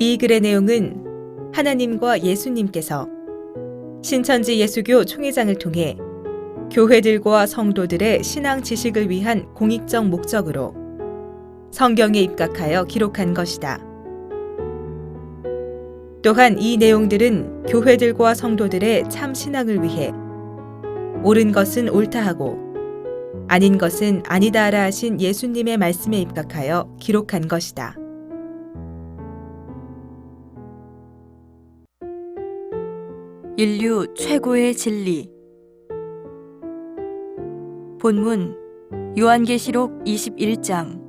이 글의 내용은 하나님과 예수님께서 신천지 예수교 총회장을 통해 교회들과 성도들의 신앙 지식을 위한 공익적 목적으로 성경에 입각하여 기록한 것이다. 또한 이 내용들은 교회들과 성도들의 참 신앙을 위해 옳은 것은 옳다 하고 아닌 것은 아니다라 하신 예수님의 말씀에 입각하여 기록한 것이다. 인류 최고의 진리. 본문 요한계시록 21장.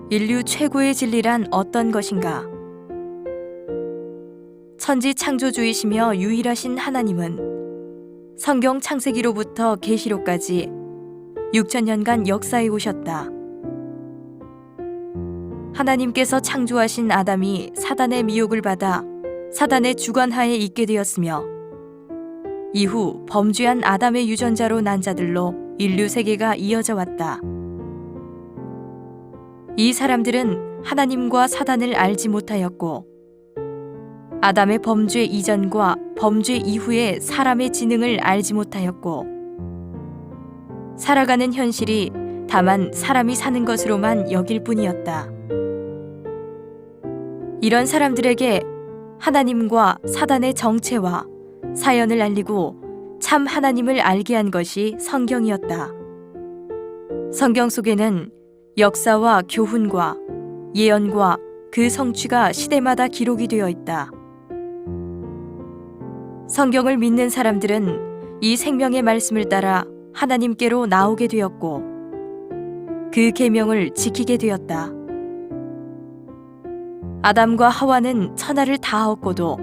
인류 최고의 진리란 어떤 것인가? 천지 창조주이시며 유일하신 하나님은 성경 창세기로부터 계시록까지 6천년간 역사에 오셨다. 하나님께서 창조하신 아담이 사단의 미혹을 받아 사단의 주관하에 있게 되었으며 이후 범죄한 아담의 유전자로 난 자들로 인류 세계가 이어져 왔다. 이 사람들은 하나님과 사단을 알지 못하였고 아담의 범죄 이전과 범죄 이후의 사람의 지능을 알지 못하였고 살아가는 현실이 다만 사람이 사는 것으로만 여길 뿐이었다. 이런 사람들에게 하나님과 사단의 정체와 사연을 알리고 참 하나님을 알게 한 것이 성경이었다. 성경 속에는 역사와 교훈과 예언과 그 성취가 시대마다 기록이 되어 있다. 성경을 믿는 사람들은 이 생명의 말씀을 따라 하나님께로 나오게 되었고 그 계명을 지키게 되었다. 아담과 하와는 천하를 다 얻고도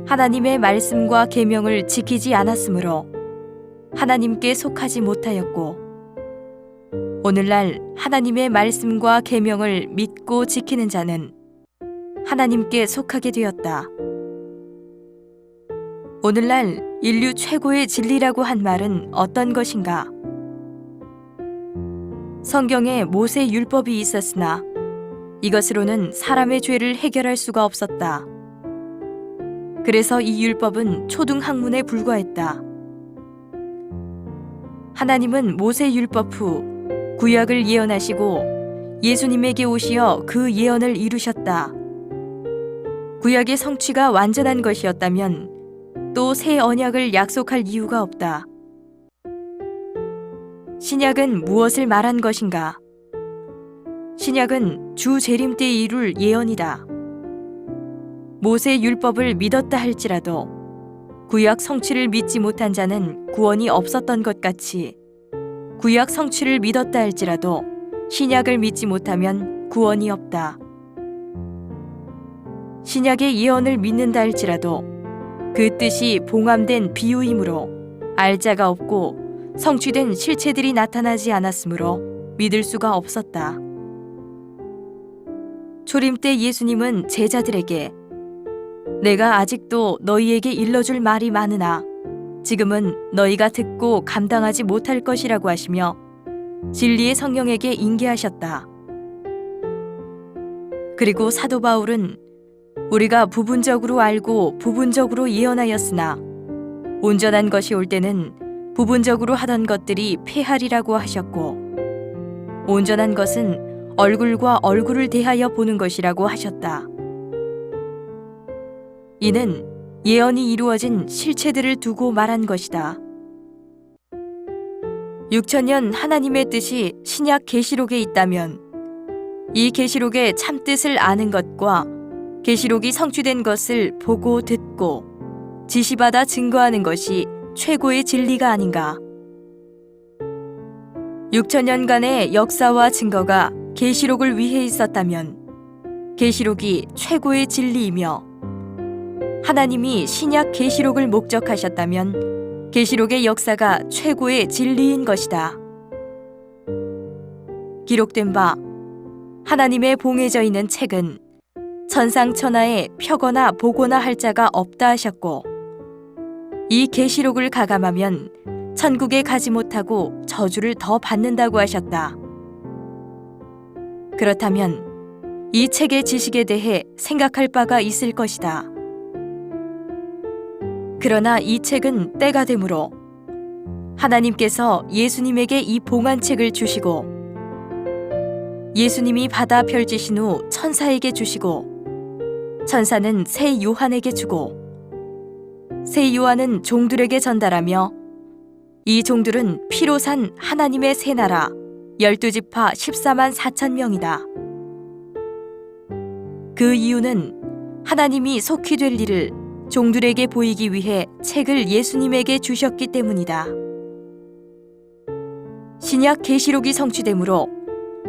하나님의 말씀과 계명을 지키지 않았으므로 하나님께 속하지 못하였고 오늘날 하나님의 말씀과 계명을 믿고 지키는 자는 하나님께 속하게 되었다. 오늘날 인류 최고의 진리라고 한 말은 어떤 것인가? 성경에 모세 율법이 있었으나 이것으로는 사람의 죄를 해결할 수가 없었다. 그래서 이 율법은 초등학문에 불과했다. 하나님은 모세 율법 후 구약을 예언하시고 예수님에게 오시어 그 예언을 이루셨다. 구약의 성취가 완전한 것이었다면 또 새 언약을 약속할 이유가 없다. 신약은 무엇을 말한 것인가? 신약은 주 재림 때 이룰 예언이다. 모세 율법을 믿었다 할지라도 구약 성취를 믿지 못한 자는 구원이 없었던 것 같이 구약 성취를 믿었다 할지라도 신약을 믿지 못하면 구원이 없다. 신약의 예언을 믿는다 할지라도 그 뜻이 봉함된 비유이므로 알 자가 없고 성취된 실체들이 나타나지 않았으므로 믿을 수가 없었다. 초림 때 예수님은 제자들에게 내가 아직도 너희에게 일러줄 말이 많으나 지금은 너희가 듣고 감당하지 못할 것이라고 하시며 진리의 성령에게 인계하셨다. 그리고 사도 바울은 우리가 부분적으로 알고 부분적으로 예언하였으나 온전한 것이 올 때는 부분적으로 하던 것들이 패하리라고 하셨고 온전한 것은 얼굴과 얼굴을 대하여 보는 것이라고 하셨다. 이는 예언이 이루어진 실체들을 두고 말한 것이다. 6천년 하나님의 뜻이 신약 계시록에 있다면 이 계시록의 참뜻을 아는 것과 계시록이 성취된 것을 보고 듣고 지시받아 증거하는 것이 최고의 진리가 아닌가. 6천년간의 역사와 증거가 계시록을 위해 있었다면 계시록이 최고의 진리이며 하나님이 신약 계시록을 목적하셨다면 계시록의 역사가 최고의 진리인 것이다. 기록된 바 하나님의 봉해져 있는 책은 천상천하에 펴거나 보거나 할 자가 없다 하셨고 이 계시록을 가감하면 천국에 가지 못하고 저주를 더 받는다고 하셨다. 그렇다면 이 책의 지식에 대해 생각할 바가 있을 것이다. 그러나 이 책은 때가 되므로 하나님께서 예수님에게 이 봉안책을 주시고 예수님이 받아 펼치신 후 천사에게 주시고 천사는 새 요한에게 주고 새 요한은 종들에게 전달하며 이 종들은 피로 산 하나님의 새 나라 12지파 14만 4천 명이다. 그 이유는 하나님이 속히 될 일을 종들에게 보이기 위해 책을 예수님에게 주셨기 때문이다. 신약 계시록이 성취되므로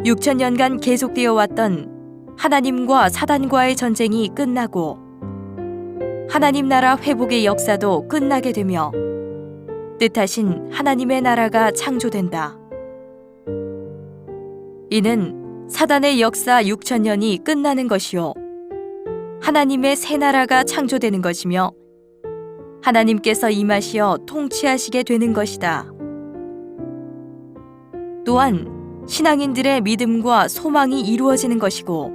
6,000년간 계속되어 왔던 하나님과 사단과의 전쟁이 끝나고 하나님 나라 회복의 역사도 끝나게 되며 뜻하신 하나님의 나라가 창조된다. 이는 사단의 역사 6,000년이 끝나는 것이요 하나님의 새 나라가 창조되는 것이며 하나님께서 임하시어 통치하시게 되는 것이다. 또한 신앙인들의 믿음과 소망이 이루어지는 것이고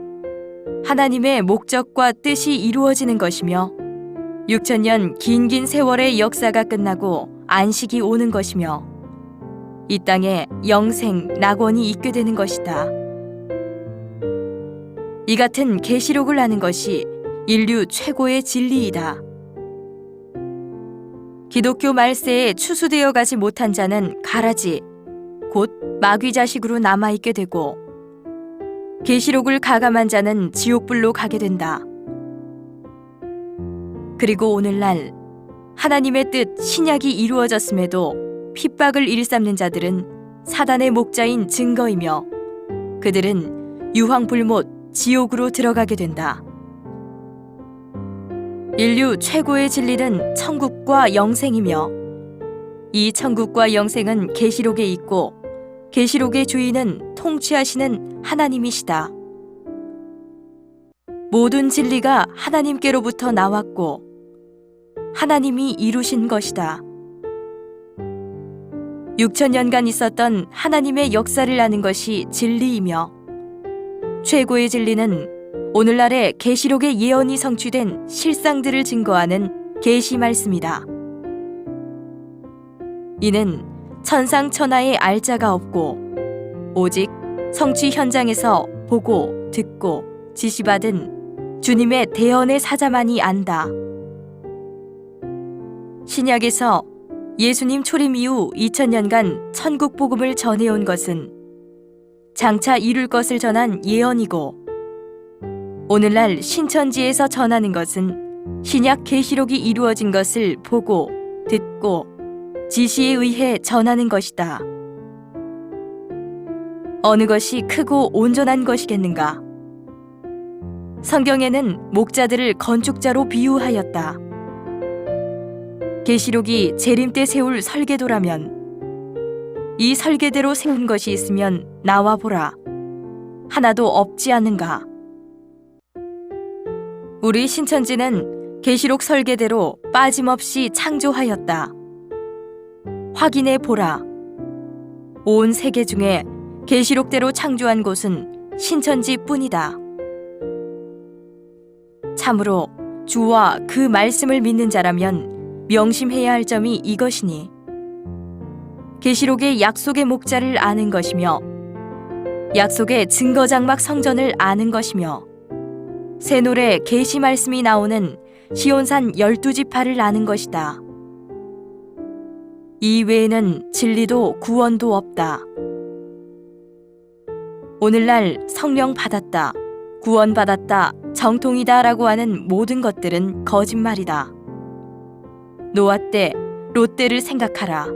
하나님의 목적과 뜻이 이루어지는 것이며 6,000년 긴긴 세월의 역사가 끝나고 안식이 오는 것이며 이 땅에 영생, 낙원이 있게 되는 것이다. 이 같은 계시록을 아는 것이 인류 최고의 진리이다. 기독교 말세에 추수되어 가지 못한 자는 가라지, 곧 마귀 자식으로 남아있게 되고 계시록을 가감한 자는 지옥불로 가게 된다. 그리고 오늘날 하나님의 뜻 신약이 이루어졌음에도 핍박을 일삼는 자들은 사단의 목자인 증거이며 그들은 유황불못 지옥으로 들어가게 된다. 인류 최고의 진리는 천국과 영생이며 이 천국과 영생은 계시록에 있고 계시록의 주인은 통치하시는 하나님이시다. 모든 진리가 하나님께로부터 나왔고 하나님이 이루신 것이다. 6,000년간 있었던 하나님의 역사를 아는 것이 진리이며 최고의 진리는 오늘날의 계시록의 예언이 성취된 실상들을 증거하는 계시 말씀이다. 이는 천상천하에 알자가 없고 오직 성취 현장에서 보고 듣고 지시받은 주님의 대언의 사자만이 안다. 신약에서 예수님 초림 이후 2000년간 천국 복음을 전해온 것은 장차 이룰 것을 전한 예언이고 오늘날 신천지에서 전하는 것은 신약 계시록이 이루어진 것을 보고 듣고 지시에 의해 전하는 것이다. 어느 것이 크고 온전한 것이겠는가? 성경에는 목자들을 건축자로 비유하였다. 계시록이 재림 때 세울 설계도라면 이 설계대로 세운 것이 있으면 나와 보라. 하나도 없지 않은가? 우리 신천지는 계시록 설계대로 빠짐없이 창조하였다. 확인해 보라. 온 세계 중에 계시록대로 창조한 곳은 신천지뿐이다. 참으로 주와 그 말씀을 믿는 자라면 명심해야 할 점이 이것이니 계시록의 약속의 목자를 아는 것이며 약속의 증거장막 성전을 아는 것이며 새 노래 계시 말씀이 나오는 시온산 12지파를 아는 것이다. 이 외에는 진리도 구원도 없다. 오늘날 성령 받았다, 구원 받았다, 정통이다 라고 하는 모든 것들은 거짓말이다. 노아 때, 롯 때를 생각하라.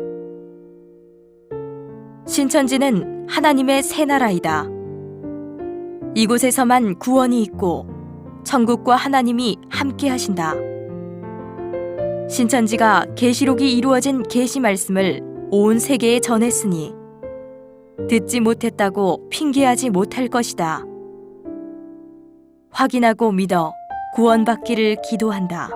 신천지는 하나님의 새 나라이다. 이곳에서만 구원이 있고 천국과 하나님이 함께 하신다. 신천지가 계시록이 이루어진 계시 말씀을 온 세계에 전했으니 듣지 못했다고 핑계하지 못할 것이다. 확인하고 믿어 구원받기를 기도한다.